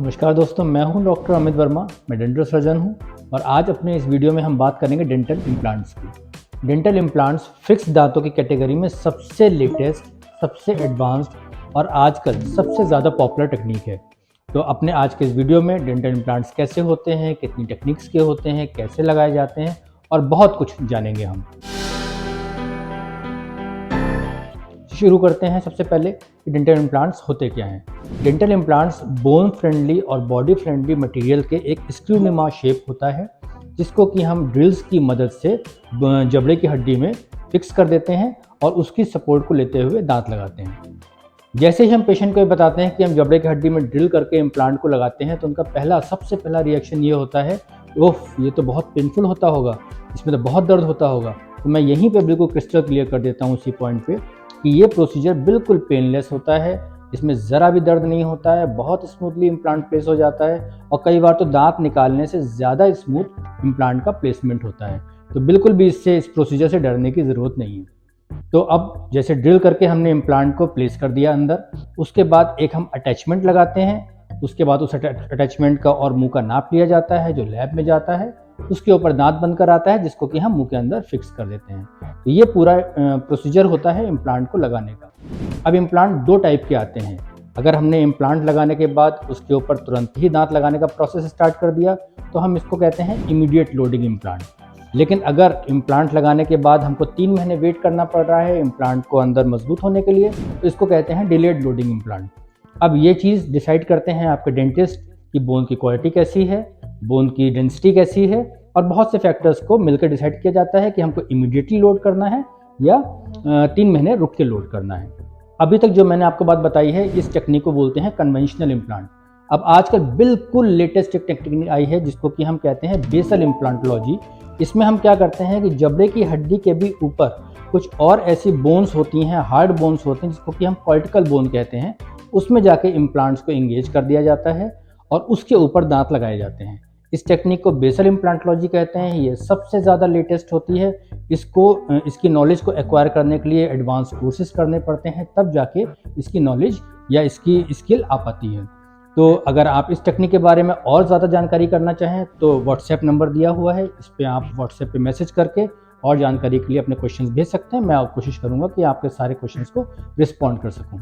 नमस्कार दोस्तों, मैं हूं डॉक्टर अमित वर्मा। मैं डेंटल सर्जन हूं और आज अपने इस वीडियो में हम बात करेंगे डेंटल इम्प्लांट्स की। डेंटल इम्प्लांट्स फिक्स दांतों की कैटेगरी में सबसे लेटेस्ट, सबसे एडवांस्ड और आजकल सबसे ज़्यादा पॉपुलर टेक्निक है। तो अपने आज के इस वीडियो में डेंटल इम्प्लांट्स कैसे होते हैं, कितनी टेक्निक्स के होते हैं, कैसे लगाए जाते हैं और बहुत कुछ जानेंगे हम। शुरू करते हैं सबसे पहले कि डेंटल इम्प्लांट्स होते क्या हैं। डेंटल इम्प्लांट्स बोन फ्रेंडली और बॉडी फ्रेंडली मटेरियल के एक स्क्रू नुमा शेप होता है, जिसको कि हम ड्रिल्स की मदद से जबड़े की हड्डी में फिक्स कर देते हैं और उसकी सपोर्ट को लेते हुए दांत लगाते हैं। जैसे ही हम पेशेंट को बताते हैं कि हम जबड़े की हड्डी में ड्रिल करके इम्प्लांट को लगाते हैं, तो उनका सबसे पहला रिएक्शन ये होता है, ओह ये तो बहुत पेनफुल होता होगा, इसमें तो बहुत दर्द होता होगा। तो मैं यहीं पे बिल्कुल क्रिस्टल क्लियर कर देता हूँ उसी पॉइंट पे कि ये प्रोसीजर बिल्कुल पेनलेस होता है। इसमें ज़रा भी दर्द नहीं होता है, बहुत स्मूथली इम्प्लांट प्लेस हो जाता है और कई बार तो दांत निकालने से ज़्यादा स्मूथ इम्प्लांट का प्लेसमेंट होता है। तो बिल्कुल भी इस प्रोसीजर से डरने की ज़रूरत नहीं है। तो अब जैसे ड्रिल करके हमने इम्प्लांट को प्लेस कर दिया अंदर, उसके बाद एक हम अटैचमेंट लगाते हैं। उसके बाद उस अटैचमेंट का और मुंह का नाप लिया जाता है जो लैब में जाता है। उसके ऊपर दांत बनकर आता है जिसको कि हम मुंह के अंदर फिक्स कर देते हैं। तो ये पूरा प्रोसीजर होता है इम्प्लांट को लगाने का। अब इम्प्लांट दो टाइप के आते हैं। अगर हमने इम्प्लांट लगाने के बाद उसके ऊपर तुरंत ही दांत लगाने का प्रोसेस स्टार्ट कर दिया तो हम इसको कहते हैं इमीडिएट लोडिंग इम्प्लांट। लेकिन अगर इम्प्लांट लगाने के बाद हमको 3 महीने वेट करना पड़ रहा है इम्प्लांट को अंदर मजबूत होने के लिए, तो इसको कहते हैं डिलेड लोडिंग इम्प्लांट। अब ये चीज़ डिसाइड करते हैं आपके डेंटिस्ट कि बोन की क्वालिटी कैसी है, बोन की डेंसिटी कैसी है, और बहुत से फैक्टर्स को मिलकर डिसाइड किया जाता है कि हमको इमीडिएटली लोड करना है या 3 महीने रुक के लोड करना है। अभी तक जो मैंने आपको बात बताई है, इस टेक्निक को बोलते हैं कन्वेंशनल इम्प्लांट। अब आजकल बिल्कुल लेटेस्ट एक टेक्निक आई है जिसको कि हम कहते हैं बेसल इम्प्लांटोलॉजी। इसमें हम क्या करते हैं कि जबड़े की हड्डी के भी ऊपर कुछ और ऐसी बोन्स होती हैं, हार्ड बोन्स होती हैं जिसको कि हम कॉर्टिकल बोन कहते हैं, उसमें जाके इम्प्लांट्स को इंगेज कर दिया जाता है और उसके ऊपर दांत लगाए जाते हैं। इस टेक्निक को बेसल इम्प्लांटोलॉजी कहते हैं। ये सबसे ज़्यादा लेटेस्ट होती है। इसकी नॉलेज को एक्वायर करने के लिए एडवांस कोर्सेज करने पड़ते हैं, तब जाके इसकी नॉलेज या इसकी स्किल आ पाती है। तो अगर आप इस टेक्निक के बारे में और ज़्यादा जानकारी करना चाहें तो व्हाट्सएप नंबर दिया हुआ है, इस पर आप व्हाट्सएप पे मैसेज करके और जानकारी के लिए अपने क्वेश्चंस भेज सकते हैं। मैं कोशिश करूँगा कि आपके सारे क्वेश्चंस को रिस्पॉन्ड कर सकूँ।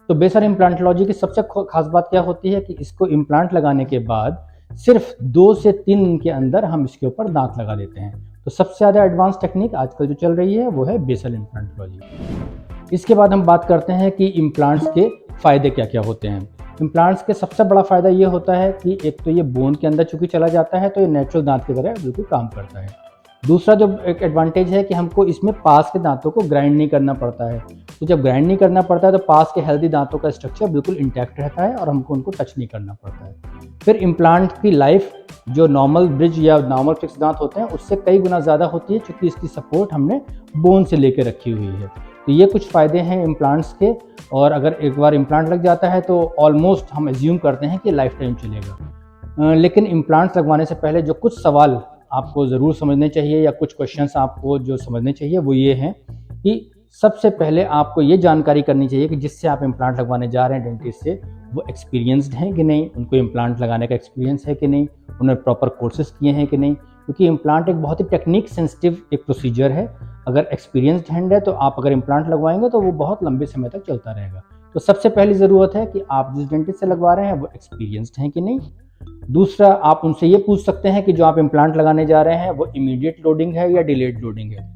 तो बेसल इम्प्लांटोलॉजी की सबसे खास बात क्या होती है कि इसको इम्प्लांट लगाने के बाद सिर्फ 2 से 3 दिन के अंदर हम इसके ऊपर दांत लगा देते हैं। तो सबसे ज़्यादा एडवांस टेक्निक आजकल जो चल रही है वो है बेसल इम्प्लांटोलॉजी। इसके बाद हम बात करते हैं कि इम्प्लांट्स के फ़ायदे क्या क्या होते हैं। इम्प्लांट्स के सबसे बड़ा फ़ायदा ये होता है कि एक तो ये बोन के अंदर चूँकि चला जाता है तो ये नेचुरल दांत की तरह बिल्कुल काम करता है। दूसरा जो एक एडवांटेज है कि हमको इसमें पास के दांतों को ग्राइंड नहीं करना पड़ता है। तो जब ग्राइंड नहीं करना पड़ता है तो पास के हेल्दी दांतों का स्ट्रक्चर बिल्कुल इंटैक्ट रहता है और हमको उनको टच नहीं करना पड़ता है। फिर इम्प्लांट की लाइफ जो नॉर्मल ब्रिज या नॉर्मल फिक्स दांत होते हैं उससे कई गुना ज़्यादा होती है, क्योंकि इसकी सपोर्ट हमने बोन से लेकर रखी हुई है। तो ये कुछ फ़ायदे हैं इम्प्लांट्स के। और अगर एक बार इम्प्लांट लग जाता है तो ऑलमोस्ट हम एज्यूम करते हैं कि लाइफ टाइम चलेगा। लेकिन इम्प्लांट्स लगवाने से पहले जो कुछ सवाल आपको ज़रूर समझने चाहिए या कुछ क्वेश्चंस आपको जो समझने चाहिए वो ये हैं कि सबसे पहले आपको ये जानकारी करनी चाहिए कि जिससे आप इम्प्लांट लगवाने जा रहे हैं डेंटिस्ट से, वो एक्सपीरियंस्ड हैं कि नहीं, उनको इम्प्लांट लगाने का एक्सपीरियंस है कि नहीं, उन्होंने प्रॉपर कोर्सेज किए हैं कि नहीं। क्योंकि इम्प्लांट एक बहुत ही टेक्निक सेंसिटिव एक प्रोसीजर है। अगर एक्सपीरियंस्ड हैंड है तो आप अगर इम्प्लांट लगवाएंगे तो वो बहुत लंबे समय तक चलता रहेगा। तो सबसे पहली ज़रूरत है कि आप जिस डेंटिस्ट से लगवा रहे हैं वो एक्सपीरियंस्ड हैं कि नहीं। दूसरा, आप उनसे ये पूछ सकते हैं कि जो आप इम्प्लांट लगाने जा रहे हैं वो इमीडिएट लोडिंग है या डिलेड लोडिंग है।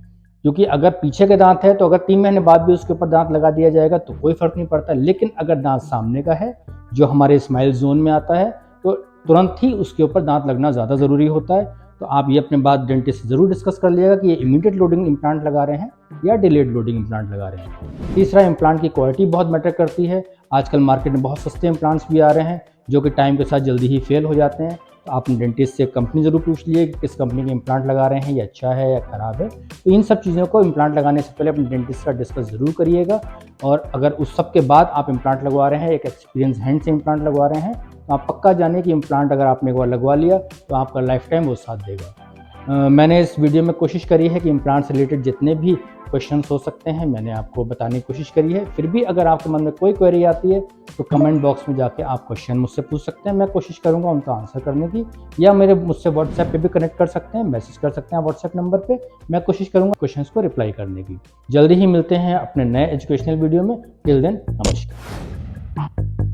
क्योंकि अगर पीछे के दांत है तो अगर 3 महीने बाद भी उसके ऊपर दांत लगा दिया जाएगा तो कोई फर्क नहीं पड़ता। लेकिन अगर दांत सामने का है जो हमारे स्माइल जोन में आता है तो तुरंत ही उसके ऊपर दांत लगना ज़्यादा ज़रूरी होता है। तो आप ये अपने बात डेंटिस्ट से ज़रूर डिस्कस कर लीजिएगा कि ये इमीडिएट लोडिंग इम्प्लांट लगा रहे हैं या डिलेड लोडिंग इम्प्लांट लगा रहे हैं। तीसरा, इम्प्लांट की क्वालिटी बहुत मैटर करती है। आजकल मार्केट में बहुत सस्ते इम्प्लांट्स भी आ रहे हैं जो कि टाइम के साथ जल्दी ही फेल हो जाते हैं। तो आप डेंटिस्ट से कंपनी ज़रूर पूछ लीजिए कि किस कंपनी के इम्प्लांट लगा रहे हैं, ये अच्छा है या ख़राब है। तो इन सब चीज़ों को इम्प्लांट लगाने से पहले अपने डेंटिस्ट का डिस्कस ज़रूर करिएगा। और अगर उस सब के बाद आप इम्प्लांट लगवा रहे हैं, एक एक्सपीरियंस हैंड से इम्प्लांट लगवा रहे हैं, तो आप पक्का जानिए कि इम्प्लांट अगर आपने एक बार लगवा लिया तो आपका लाइफ टाइम वो साथ देगा। मैंने इस वीडियो में कोशिश करी है कि इम्प्लांट से रिलेटेड जितने भी क्वेश्चंस हो सकते हैं, मैंने आपको बताने की कोशिश करी है। फिर भी अगर आपके मन में कोई क्वेरी आती है तो कमेंट बॉक्स में जाके आप क्वेश्चन मुझसे पूछ सकते हैं, मैं कोशिश करूँगा उनका आंसर करने की, या मुझसे व्हाट्सएप पे भी कनेक्ट कर सकते हैं, मैसेज कर सकते हैं व्हाट्सएप नंबर पे, मैं कोशिश करूँगा क्वेश्चंस को रिप्लाई करने की। जल्दी ही मिलते हैं अपने नए एजुकेशनल वीडियो में। टिल देन, नमस्कार।